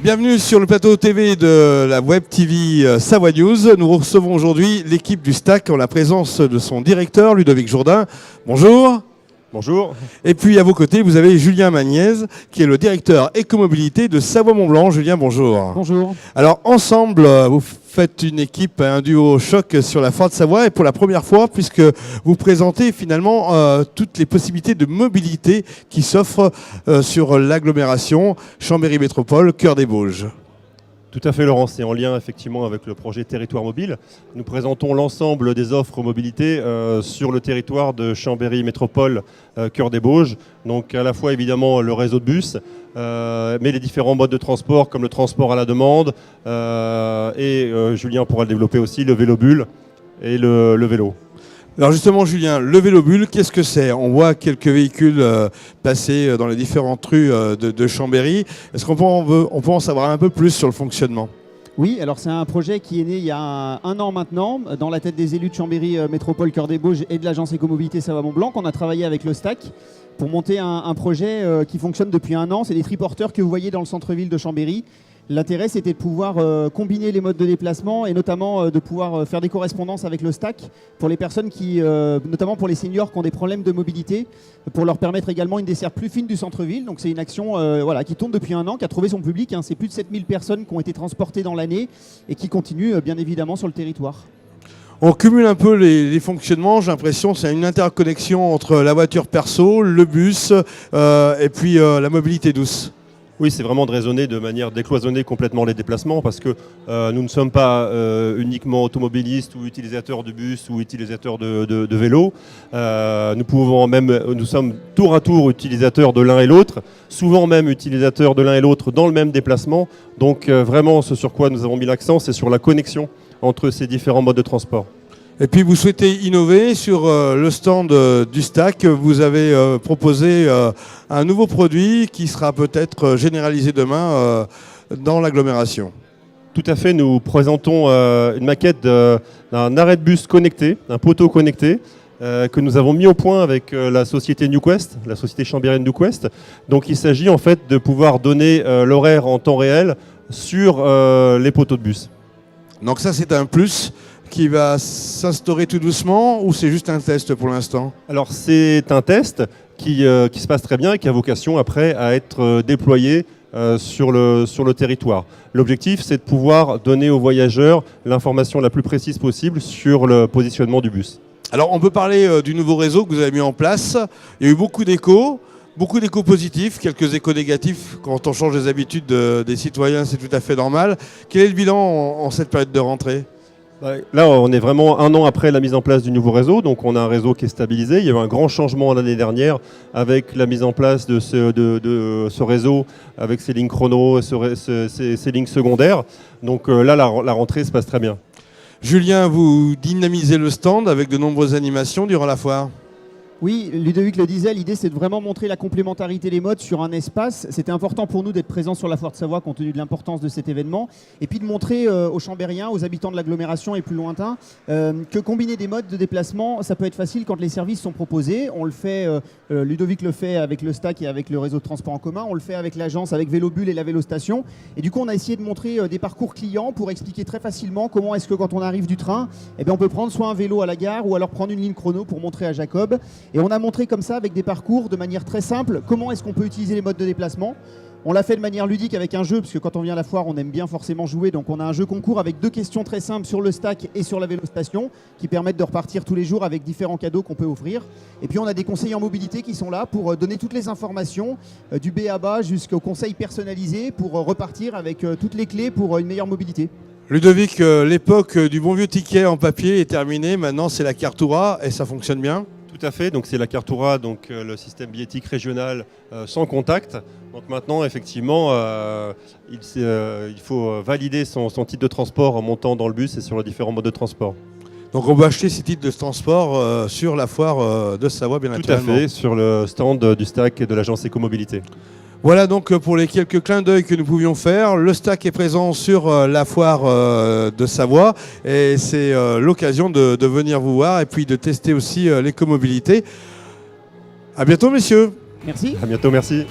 Bienvenue sur le plateau TV de la Web TV Savoie News. Nous recevons aujourd'hui l'équipe du Stack en la présence de son directeur Ludovic Jourdain. Bonjour. Bonjour. Et puis à vos côtés, vous avez Julien Magnez, qui est le directeur écomobilité de Savoie-Mont-Blanc. Julien, bonjour. Bonjour. Alors ensemble, vous faites une équipe, un duo choc sur la Foire de Savoie et pour la première fois, puisque vous présentez finalement toutes les possibilités de mobilité qui s'offrent sur l'agglomération Chambéry Métropole, Cœur des Bauges. Tout à fait, Laurent, c'est en lien effectivement avec le projet Territoire Mobile. Nous présentons l'ensemble des offres mobilité sur le territoire de Chambéry Métropole, Cœur des Bauges. Donc à la fois évidemment le réseau de bus, mais les différents modes de transport comme le transport à la demande et Julien pourra le développer aussi, le vélobule et le vélo. Alors justement, Julien, le vélobule, qu'est-ce que c'est? On voit quelques véhicules passer dans les différentes rues de Chambéry. Est-ce qu'on peut en savoir un peu plus sur le fonctionnement? Oui, alors c'est un projet qui est né il y a un an maintenant, dans la tête des élus de Chambéry Métropole Cœur des Bauges et de l'agence écomobilité Savoie-Mont-Blanc. On a travaillé avec le Stack pour monter un projet qui fonctionne depuis un an. C'est des triporteurs que vous voyez dans le centre-ville de Chambéry. L'intérêt, c'était de pouvoir combiner les modes de déplacement et notamment de pouvoir faire des correspondances avec le Stack pour les personnes qui, notamment pour les seniors qui ont des problèmes de mobilité, pour leur permettre également une desserte plus fine du centre-ville. Donc c'est une action qui tourne depuis un an, qui a trouvé son public. C'est plus de 7000 personnes qui ont été transportées dans l'année et qui continuent bien évidemment sur le territoire. On cumule un peu les fonctionnements, j'ai l'impression que c'est une interconnexion entre la voiture perso, le bus et puis la mobilité douce. Oui, c'est vraiment de raisonner de manière décloisonnée complètement les déplacements parce que nous ne sommes pas uniquement automobilistes ou utilisateurs de bus ou utilisateurs de vélo. Nous sommes tour à tour utilisateurs de l'un et l'autre, souvent même utilisateurs de l'un et l'autre dans le même déplacement. Donc vraiment, ce sur quoi nous avons mis l'accent, c'est sur la connexion entre ces différents modes de transport. Et puis vous souhaitez innover sur le stand du Stack. Vous avez proposé un nouveau produit qui sera peut-être généralisé demain dans l'agglomération. Tout à fait, nous présentons une maquette d'un arrêt de bus connecté, un poteau connecté que nous avons mis au point avec la société NewQuest, la société chambérienne NewQuest. Donc il s'agit en fait de pouvoir donner l'horaire en temps réel sur les poteaux de bus. Donc ça c'est un plus qui va s'instaurer tout doucement ou c'est juste un test pour l'instant? Alors c'est un test qui se passe très bien et qui a vocation après à être déployé sur le territoire. L'objectif c'est de pouvoir donner aux voyageurs l'information la plus précise possible sur le positionnement du bus. Alors on peut parler du nouveau réseau que vous avez mis en place. Il y a eu beaucoup d'échos positifs, quelques échos négatifs. Quand on change les habitudes des citoyens, c'est tout à fait normal. Quel est le bilan en cette période de rentrée? Là, on est vraiment un an après la mise en place du nouveau réseau, donc on a un réseau qui est stabilisé. Il y a eu un grand changement l'année dernière avec la mise en place de ce réseau, avec ses lignes chrono, ses lignes secondaires. Donc là, la rentrée se passe très bien. Julien, vous dynamisez le stand avec de nombreuses animations durant la foire. Oui, Ludovic le disait, l'idée c'est de vraiment montrer la complémentarité des modes sur un espace. C'était important pour nous d'être présents sur la Foire de Savoie compte tenu de l'importance de cet événement. Et puis de montrer aux Chambériens, aux habitants de l'agglomération et plus lointains, que combiner des modes de déplacement, ça peut être facile quand les services sont proposés. On le fait, Ludovic le fait avec le Stack et avec le réseau de transport en commun. On le fait avec l'agence, avec Vélobule et la Vélostation. Et du coup, on a essayé de montrer des parcours clients pour expliquer très facilement comment est-ce que quand on arrive du train, on peut prendre soit un vélo à la gare ou alors prendre une ligne chrono pour montrer à Jacob. Et on a montré comme ça, avec des parcours, de manière très simple, comment est-ce qu'on peut utiliser les modes de déplacement. On l'a fait de manière ludique avec un jeu, parce que quand on vient à la foire, on aime bien forcément jouer. Donc on a un jeu concours avec 2 questions très simples sur le Stack et sur la Vélostation, qui permettent de repartir tous les jours avec différents cadeaux qu'on peut offrir. Et puis on a des conseillers en mobilité qui sont là pour donner toutes les informations, du B à bas jusqu'aux conseils personnalisés, pour repartir avec toutes les clés pour une meilleure mobilité. Ludovic, l'époque du bon vieux ticket en papier est terminée. Maintenant, c'est la Cartoura et ça fonctionne bien? Tout à fait, donc c'est la Cartoura, donc le système billettique régional sans contact. Donc maintenant, effectivement, il faut valider son titre de transport en montant dans le bus et sur les différents modes de transport. Donc on peut acheter ces titres de transport sur la foire de Savoie, bien naturellement. Tout à fait, sur le stand du Stack et de l'agence écomobilité. Voilà donc pour les quelques clins d'œil que nous pouvions faire. Le Stack est présent sur la foire de Savoie et c'est l'occasion de venir vous voir et puis de tester aussi l'écomobilité. À bientôt messieurs. Merci. À bientôt, merci.